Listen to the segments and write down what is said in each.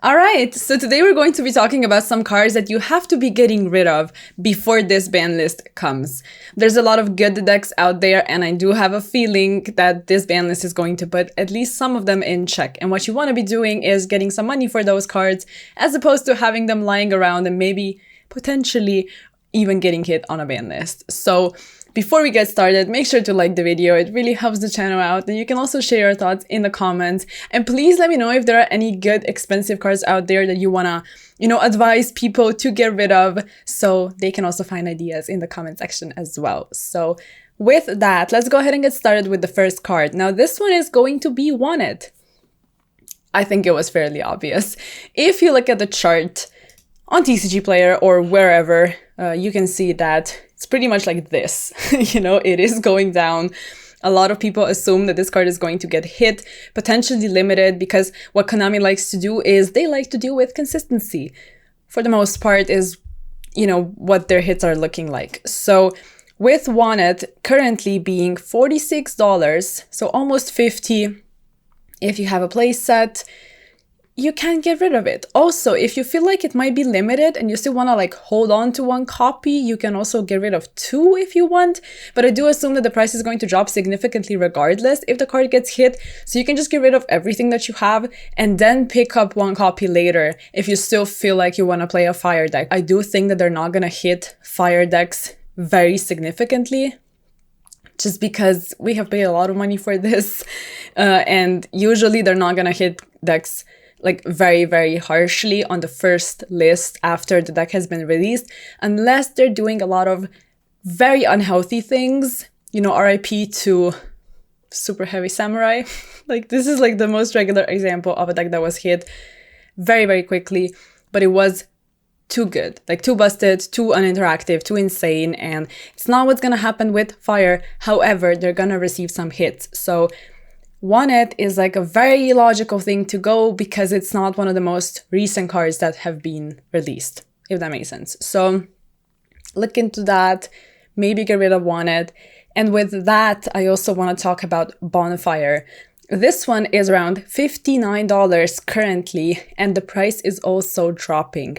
All right, so today we're going to be talking about some cards that you have to be getting rid of before this ban list comes. There's a lot of good decks out there, and I do have a feeling that this ban list is going to put at least some of them in check. And what you want to be doing is getting some money for those cards, as opposed to having them lying around and maybe potentially even getting hit on a ban list. So before we get started, make sure to like the video. It really helps the channel out. And you can also share your thoughts in the comments. And please let me know if there are any good expensive cards out there that you want to, advise people to get rid of, so they can also find ideas in the comment section as well. So with that, let's go ahead and get started with the first card. Now, this one is going to be Wanted. I think it was fairly obvious. If you look at the chart on TCG Player or wherever, you can see that it's pretty much like this. It is going down. A lot of people assume that this card is going to get hit, potentially limited, because what Konami likes to do is they like to deal with consistency. For the most part is, what their hits are looking like. So with Wanted currently being $46, so almost $50, if you have a play set, you can get rid of it. Also, if you feel like it might be limited and you still want to hold on to one copy, you can also get rid of two if you want. But I do assume that the price is going to drop significantly regardless if the card gets hit. So you can just get rid of everything that you have and then pick up one copy later if you still feel like you want to play a fire deck. I do think that they're not going to hit fire decks very significantly, just because we have paid a lot of money for this. And usually they're not going to hit decks very, very harshly on the first list after the deck has been released, unless they're doing a lot of very unhealthy things, RIP to Super Heavy Samurai. This is the most regular example of a deck that was hit very, very quickly, but it was too good, too busted, too uninteractive, too insane, and it's not what's gonna happen with Fire. However, they're gonna receive some hits. So Wanted is a very logical thing to go because it's not one of the most recent cards that have been released, if that makes sense. So look into that, maybe get rid of Wanted. And with that, I also want to talk about Bonfire. This one is around $59 currently, and the price is also dropping.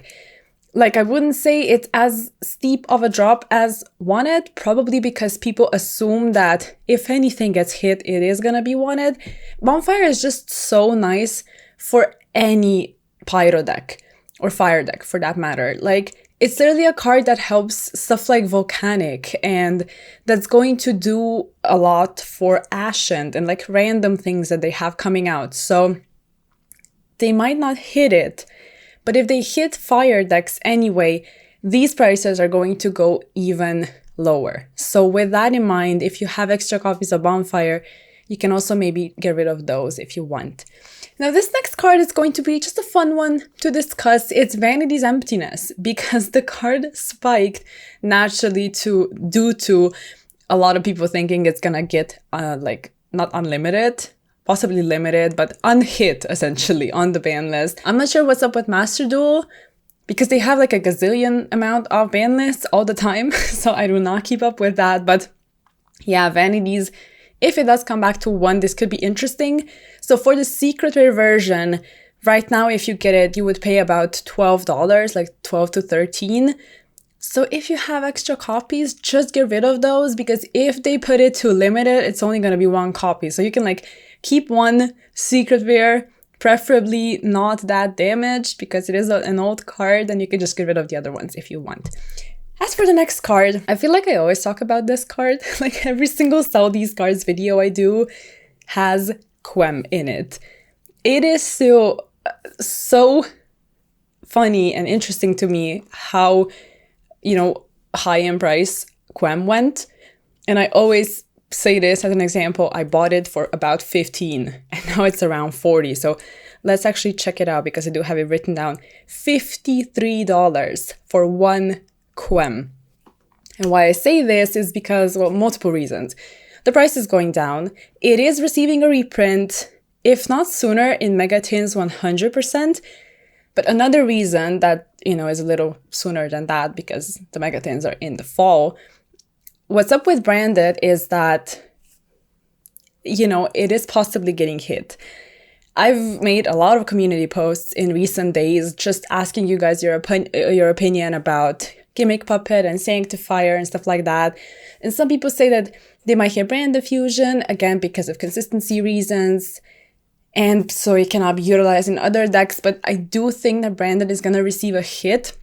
I wouldn't say it's as steep of a drop as Wanted, probably because people assume that if anything gets hit, it is gonna be Wanted. Bonfire is just so nice for any Pyro deck, or Fire deck for that matter. It's literally a card that helps stuff like Volcanic, and that's going to do a lot for Ascent and random things that they have coming out. So they might not hit it, but if they hit fire decks anyway, these prices are going to go even lower. So with that in mind, if you have extra copies of Bonfire, you can also maybe get rid of those if you want. Now, this next card is going to be just a fun one to discuss. It's Vanity's Emptiness, because the card spiked naturally due to a lot of people thinking it's gonna get not unlimited, possibly limited, but unhit essentially on the ban list. I'm not sure what's up with Master Duel, because they have a gazillion amount of ban lists all the time. So I do not keep up with that. But yeah, Vanities, if it does come back to one, this could be interesting. So for the secret rare version, right now, if you get it, you would pay about $12, 12 to 13. So if you have extra copies, just get rid of those, because if they put it to limited, it's only going to be one copy. So you can keep one secret rare, preferably not that damaged, because it is an old card, and you can just get rid of the other ones if you want. As for the next card, I feel like I always talk about this card. Every single Sell These Cards video I do has Quem in it. It is still so funny and interesting to me how, high in price Quem went. And I always say this as an example. I bought it for about 15 and now it's around 40. So let's actually check it out, because I do have it written down. $53 for one Quem. And why I say this is because, well, multiple reasons. The price is going down. It is receiving a reprint, if not sooner, in Mega Tins 100%. But another reason that, is a little sooner than that, because the Mega Tins are in the fall. What's up with Branded is that, it is possibly getting hit. I've made a lot of community posts in recent days just asking you guys your opinion about Gimmick Puppet and Sanctifier and stuff like that. And some people say that they might hit brand diffusion, again, because of consistency reasons, and so it cannot be utilized in other decks. But I do think that Branded is going to receive a hit.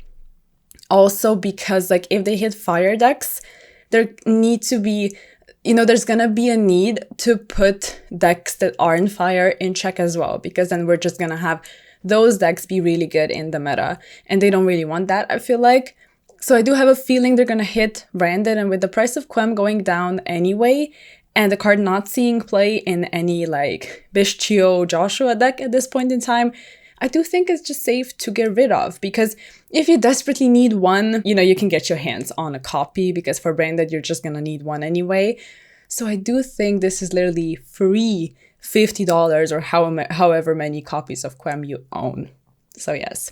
Also because, like, if they hit fire decks, there need to be, there's going to be a need to put decks that aren't fire in check as well, because then we're just going to have those decks be really good in the meta. And they don't really want that, I feel like. So I do have a feeling they're going to hit Branded, and with the price of Quem going down anyway, and the card not seeing play in any like Bishchio Joshua deck at this point in time, I do think it's just safe to get rid of, because if you desperately need one, you can get your hands on a copy, because for Branded, you're just gonna need one anyway. So I do think this is literally free $50 or however many copies of Quem you own. So yes.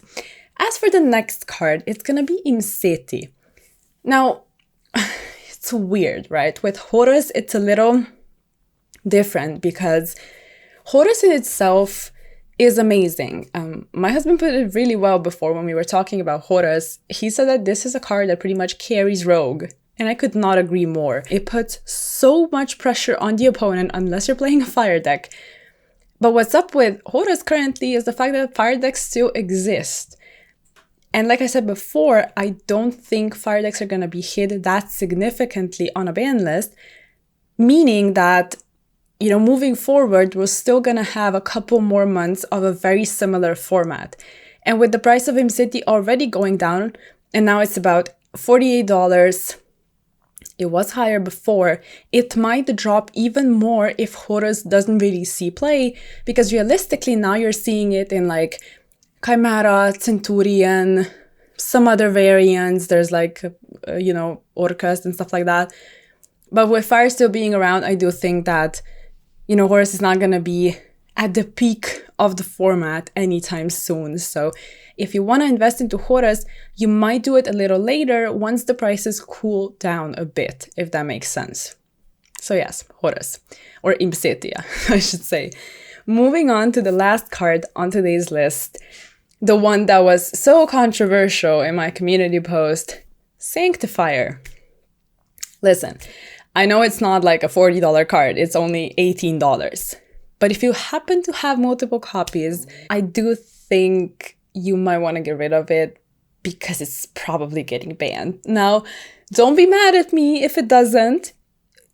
As for the next card, it's gonna be Imseti. Now, it's weird, right? With Horus, it's a little different because Horus in itself is amazing. My husband put it really well before when we were talking about Horus. He said that this is a card that pretty much carries Rogue, and I could not agree more. It puts so much pressure on the opponent unless you're playing a fire deck. But what's up with Horus currently is the fact that fire decks still exist. And like I said before, I don't think fire decks are going to be hit that significantly on a ban list, meaning that, moving forward, we're still going to have a couple more months of a very similar format. And with the price of Imseti already going down, and now it's about $48, it was higher before, it might drop even more if Horus doesn't really see play, because realistically now you're seeing it in like Chimera, Centurion, some other variants. There's like, Orcust and stuff like that. But with Fire still being around, I do think that, Horus is not going to be at the peak of the format anytime soon. So if you want to invest into Horus, you might do it a little later once the prices cool down a bit, if that makes sense. So yes, Horus, or Imsetia, I should say. Moving on to the last card on today's list, the one that was so controversial in my community post, Sanctifier. Listen, I know it's not like a $40 card, it's only $18. But if you happen to have multiple copies, I do think you might want to get rid of it because it's probably getting banned. Now, don't be mad at me if it doesn't,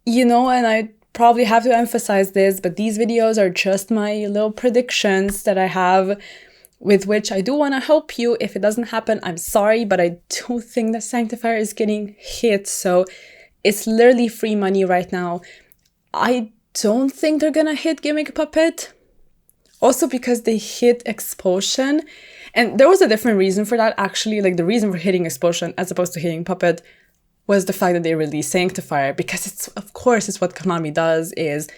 and I probably have to emphasize this, but these videos are just my little predictions that I have, with which I do want to help you. If it doesn't happen, I'm sorry, but I do think that Sanctifier is getting hit, so it's literally free money right now. I don't think they're gonna hit Gimmick Puppet, also because they hit Expulsion, and there was a different reason for that, actually. Like, the reason for hitting Expulsion as opposed to hitting Puppet was the fact that they released Sanctifier, because it's what Konami does, is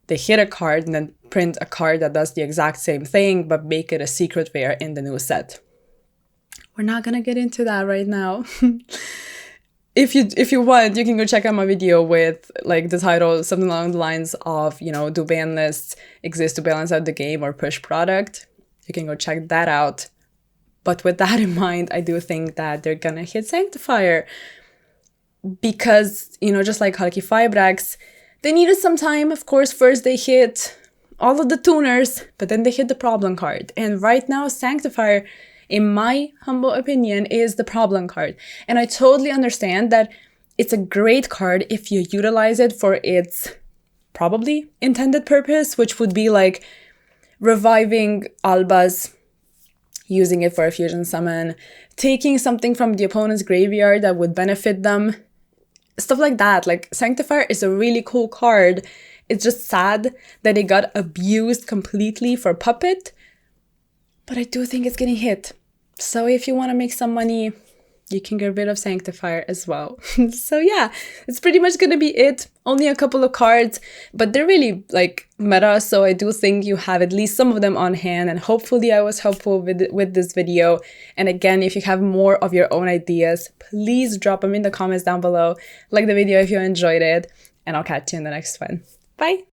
they hit a card and then print a card that does the exact same thing, but make it a secret rare in the new set. We're not gonna get into that right now. If you want, you can go check out my video with like the title, something along the lines of, do ban lists exist to balance out the game or push product? You can go check that out. But with that in mind, I do think that they're gonna hit Sanctifier, because, just like Halki Fibrax, they needed some time. Of course, first they hit all of the tuners, but then they hit the problem card. And right now, Sanctifier, in my humble opinion, is the problem card. And I totally understand that it's a great card if you utilize it for its probably intended purpose, which would be like reviving Albas, using it for a fusion summon, taking something from the opponent's graveyard that would benefit them, stuff like that. Like, Sanctifier is a really cool card. It's just sad that it got abused completely for Puppet, but I do think it's getting hit. So if you want to make some money, you can get rid of Sanctifier as well. So yeah, it's pretty much going to be it. Only a couple of cards, but they're really like meta, so I do think you have at least some of them on hand, and hopefully I was helpful with this video. And again, if you have more of your own ideas, please drop them in the comments down below. Like the video if you enjoyed it, and I'll catch you in the next one. Bye!